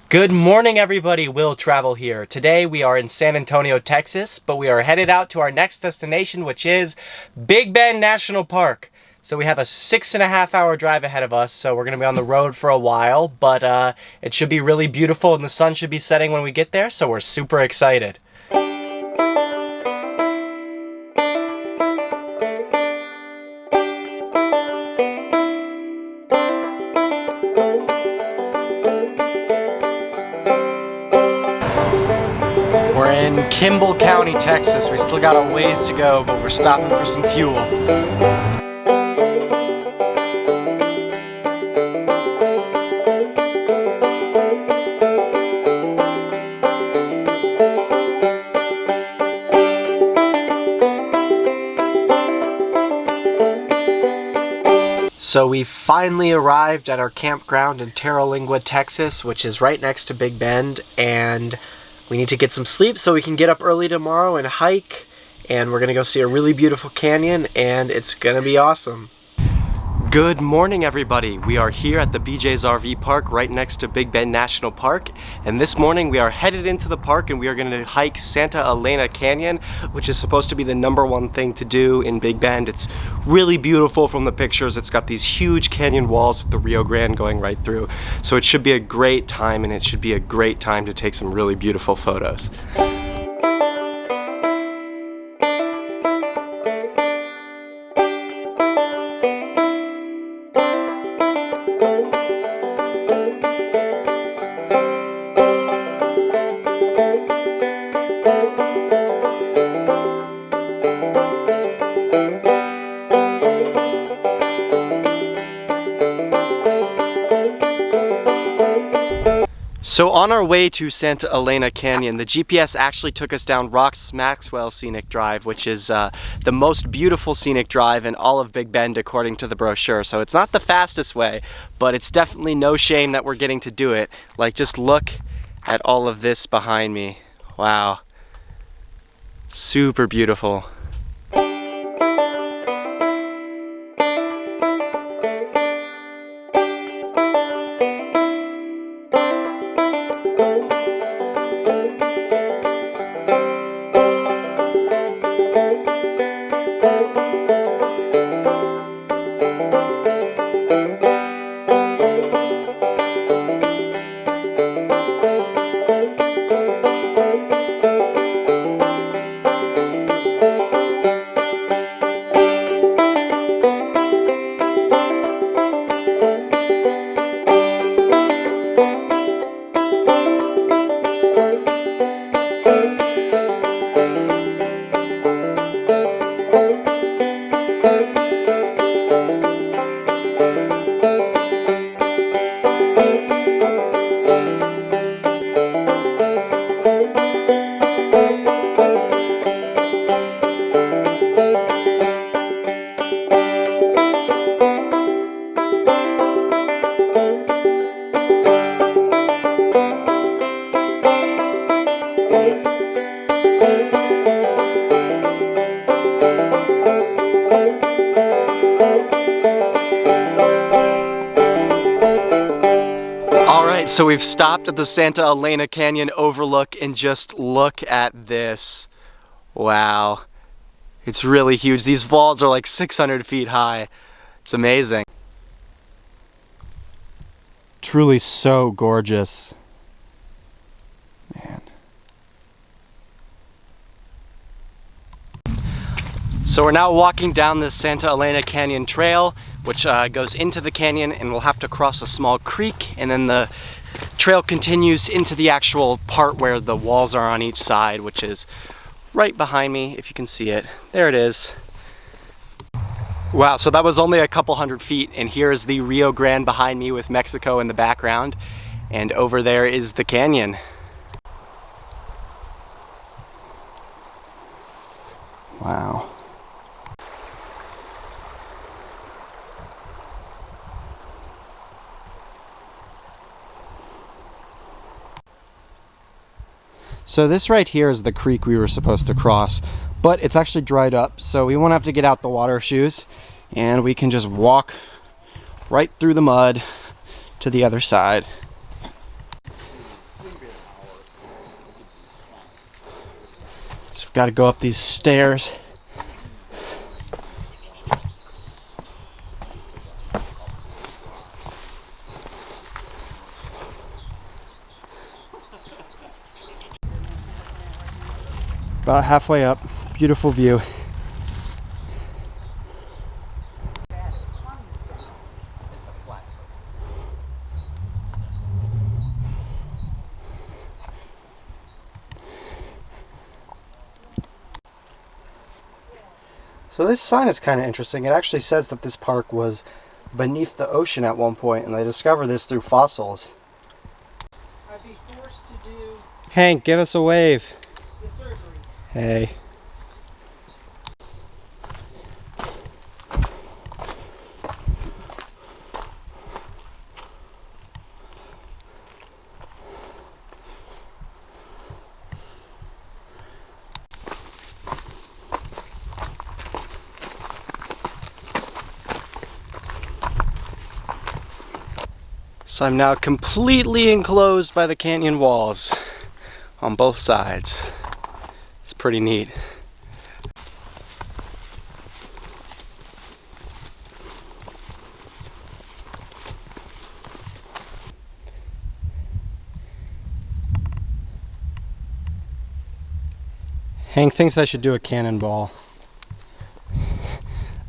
Good morning, everybody. Will Travel here. Today we are in San Antonio, Texas, but we are headed out to our next destination, which is Big Bend National Park. So we have a 6.5 hour drive ahead of us, so we're going to be on the road for a while, but it should be really beautiful and the sun should be setting when we get there, so we're super excited. We're in Kimball County, Texas. We still got a ways to go, but we're stopping for some fuel. So we finally arrived at our campground in Terralingua, Texas, which is right next to Big Bend, and we need to get some sleep so we can get up early tomorrow and hike, and we're gonna go see a really beautiful canyon, and it's gonna be awesome. Good morning, everybody. We are here at the BJ's RV Park right next to Big Bend National Park, and this morning we are headed into the park and we are going to hike Santa Elena Canyon, which is supposed to be the #1 thing to do in Big Bend. It's really beautiful from the pictures. It's got these huge canyon walls with the Rio Grande going right through, so it should be a great time, and it should be a great time to take some really beautiful photos. So on our way to Santa Elena Canyon, the GPS actually took us down Ross Maxwell Scenic Drive, which is the most beautiful scenic drive in all of Big Bend according to the brochure. So it's not the fastest way, but it's definitely no shame that we're getting to do it. Like, just look at all of this behind me. Wow. Super beautiful. So we've stopped at the Santa Elena Canyon overlook, and just look at this. Wow. It's really huge. These walls are like 600 feet high. It's amazing. Truly so gorgeous. Man. So we're now walking down the Santa Elena Canyon Trail, which goes into the canyon, and we'll have to cross a small creek, and then the trail continues into the actual part where the walls are on each side, which is right behind me, if you can see it. There it is. Wow, so that was only a couple hundred feet, and here's the Rio Grande behind me with Mexico in the background, and over there is the canyon. Wow. So this right here is the creek we were supposed to cross, but it's actually dried up, so we won't have to get out the water shoes, and we can just walk right through the mud to the other side. So we've got to go up these stairs. About halfway up, beautiful view. So this sign is kind of interesting. It actually says that this park was beneath the ocean at one point, and they discovered this through fossils. I'd be forced to do Hank, give us a wave. the surgery. Hey. So I'm now completely enclosed by the canyon walls on both sides. It's pretty neat. Hank thinks I should do a cannonball.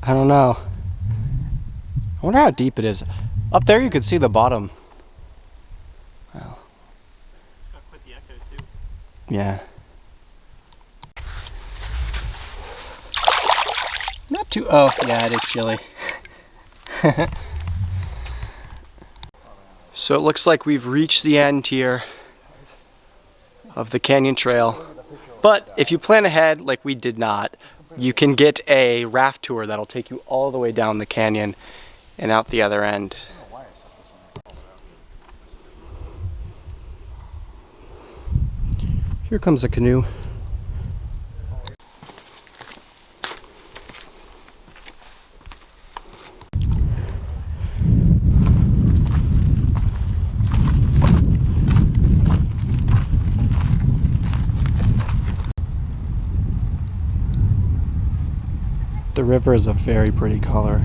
I don't know. I wonder how deep it is. Up there you could see the bottom. Well. It's got quite the echo too. Yeah. Not too, oh yeah, it is chilly. So it looks like we've reached the end here of the canyon trail. But if you plan ahead, like we did not, you can get a raft tour that'll take you all the way down the canyon and out the other end. Here comes a canoe. The river is a very pretty color.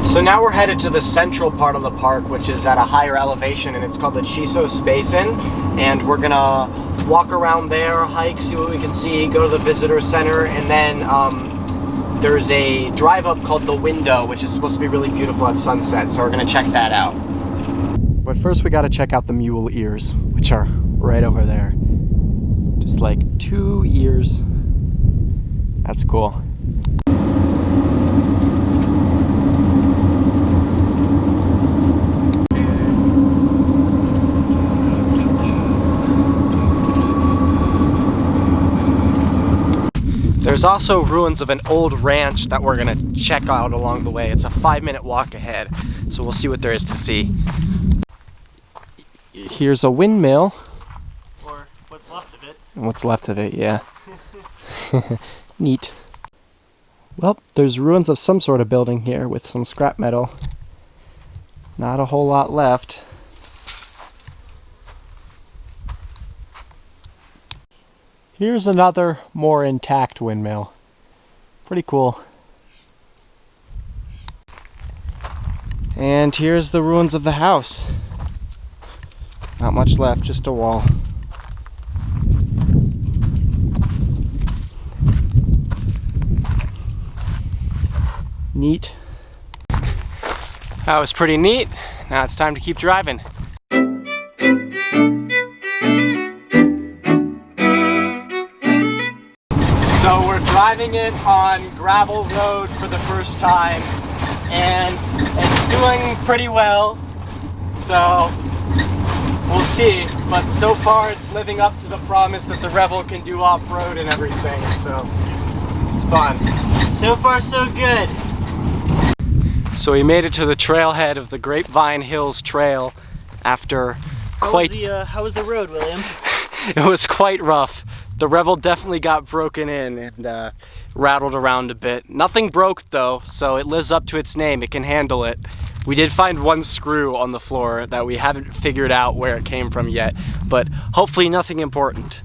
So now we're headed to the central part of the park, which is at a higher elevation, and it's called the Chisos Basin. And we're gonna walk around there, hike, see what we can see, go to the visitor center, and then there's a drive up called The Window, which is supposed to be really beautiful at sunset, so we're gonna check that out. But first we gotta check out the mule ears, which are right over there. Just like 2 ears. That's cool. There's also ruins of an old ranch that we're gonna check out along the way. It's a 5-minute walk ahead, so we'll see what there is to see. Here's a windmill. Or what's left of it. What's left of it, yeah. Neat. Well, there's ruins of some sort of building here with some scrap metal. Not a whole lot left. Here's another more intact windmill. Pretty cool. And here's the ruins of the house. Not much left, just a wall. Neat. That was pretty neat. Now it's time to keep driving. So we're driving it on gravel road for the first time, and it's doing pretty well, so we'll see. But so far it's living up to the promise that the Revel can do off-road and everything, so it's fun. So far so good. So we made it to the trailhead of the Grapevine Hills Trail after How was the road, William? It was quite rough. The Revel definitely got broken in and rattled around a bit. Nothing broke though, so it lives up to its name. It can handle it. We did find one screw on the floor that we haven't figured out where it came from yet, but hopefully nothing important.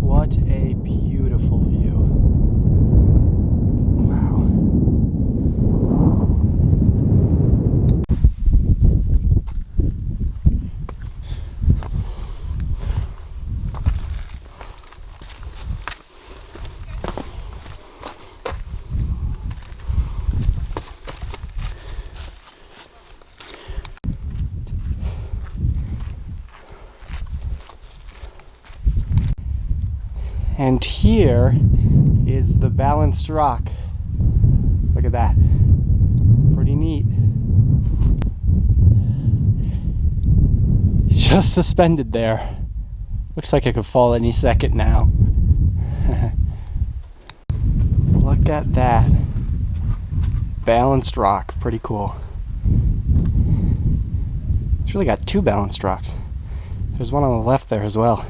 What a beautiful view. Wow. And here is the balanced rock. Look at that. Pretty neat. It's just suspended there. Looks like it could fall any second now. Look at that. Balanced rock. Pretty cool. It's really got two balanced rocks. There's one on the left there as well.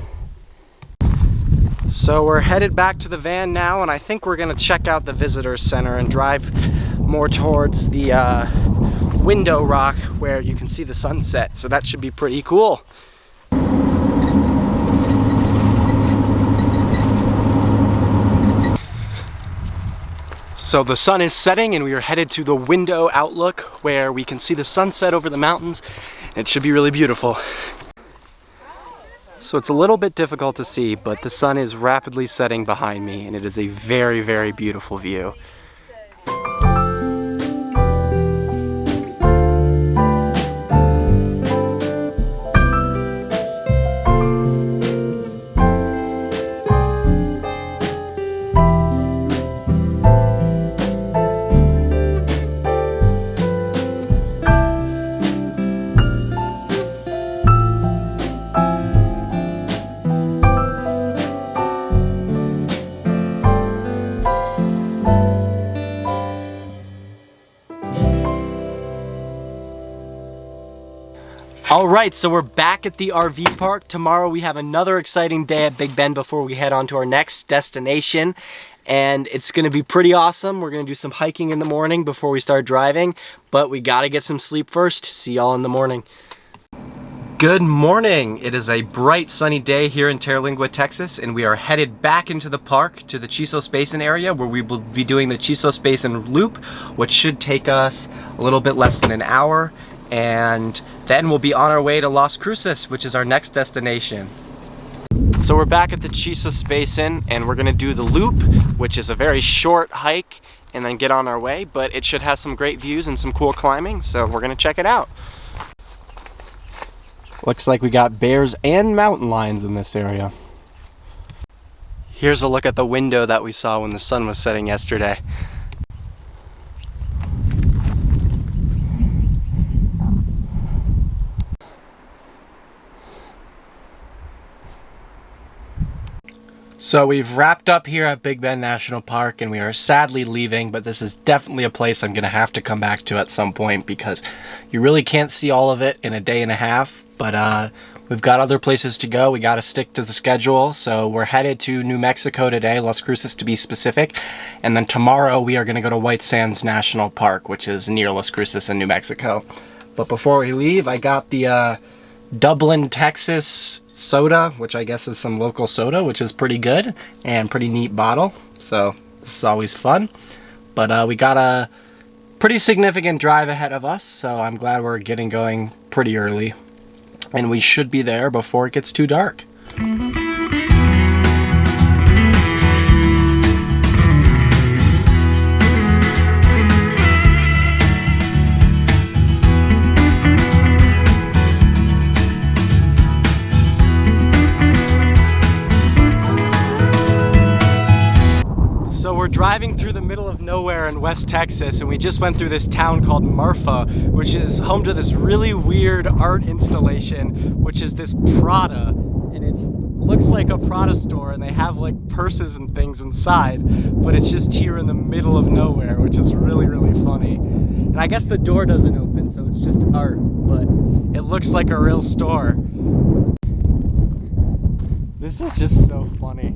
So we're headed back to the van now, and I think we're gonna check out the visitor center and drive more towards the window rock where you can see the sunset. So that should be pretty cool. So the sun is setting and we are headed to the window outlook where we can see the sunset over the mountains. It should be really beautiful. So it's a little bit difficult to see, but the sun is rapidly setting behind me and it is a very, very beautiful view. All right, so we're back at the RV park. Tomorrow we have another exciting day at Big Bend before we head on to our next destination. And it's gonna be pretty awesome. We're gonna do some hiking in the morning before we start driving, but we gotta get some sleep first. See y'all in the morning. Good morning. It is a bright sunny day here in Terlingua, Texas, and we are headed back into the park to the Chisos Basin area where we will be doing the Chisos Basin Loop, which should take us a little bit less than an hour. And then we'll be on our way to Las Cruces, which is our next destination. So we're back at the Chisos Basin and we're gonna do the loop, which is a very short hike, and then get on our way, but it should have some great views and some cool climbing, so we're gonna check it out. Looks like we got bears and mountain lions in this area. Here's a look at the window that we saw when the sun was setting yesterday. So we've wrapped up here at Big Bend National Park and we are sadly leaving, but this is definitely a place I'm gonna have to come back to at some point because you really can't see all of it in a day and a half, but we've got other places to go. We gotta stick to the schedule. So we're headed to New Mexico today, Las Cruces to be specific, and then tomorrow we are gonna go to White Sands National Park, which is near Las Cruces in New Mexico. But before we leave, I got the Dublin, Texas soda, which I guess is some local soda, which is pretty good and pretty neat bottle. So this is always fun. But we got a pretty significant drive ahead of us, so I'm glad we're getting going pretty early. And we should be there before it gets too dark. So we're driving through the middle of nowhere in West Texas, and we just went through this town called Marfa, which is home to this really weird art installation, which is this Prada, and it's looks like a Prada store and they have like purses and things inside, but it's just here in the middle of nowhere, which is really, really funny. And I guess the door doesn't open, so it's just art, but it looks like a real store. This is just so funny.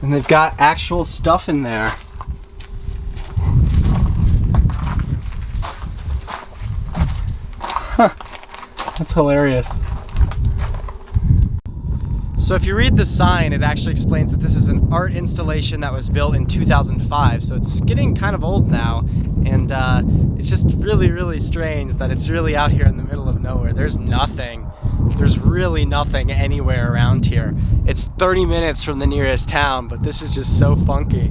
And they've got actual stuff in there. Huh. That's hilarious. So if you read the sign, it actually explains that this is an art installation that was built in 2005, so it's getting kind of old now, and it's just really, really strange that it's really out here in the middle of nowhere. There's really nothing anywhere around here. It's 30 minutes from the nearest town, but this is just so funky.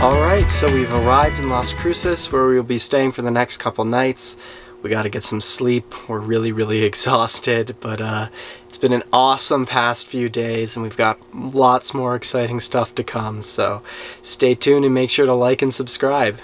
Alright, so we've arrived in Las Cruces, where we will be staying for the next couple nights. We gotta get some sleep. We're really, really exhausted, but it's been an awesome past few days, and we've got lots more exciting stuff to come, so stay tuned and make sure to like and subscribe.